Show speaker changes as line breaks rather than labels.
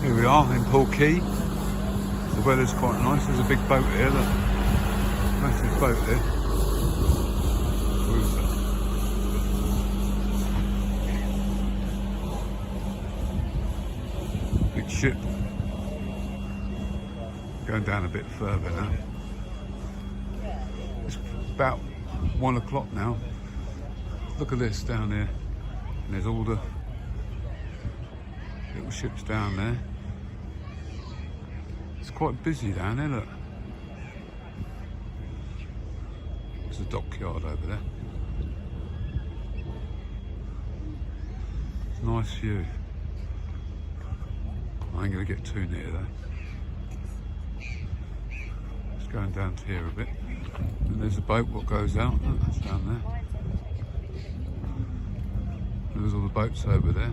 Here we are in Poole Quay. The weather's quite nice. There's a big boat here, look. Massive boat there. Cruiser. Big ship. Going down a bit further now. It's about 1 o'clock now. Look at this down there. And there's all the little ships down there. It's quite busy down there, look. There's a dockyard over there. It's a nice view. I ain't going to get too near though. Just going down to here a bit. And there's a boat what goes out. Look, that's down there. There's all the boats over there.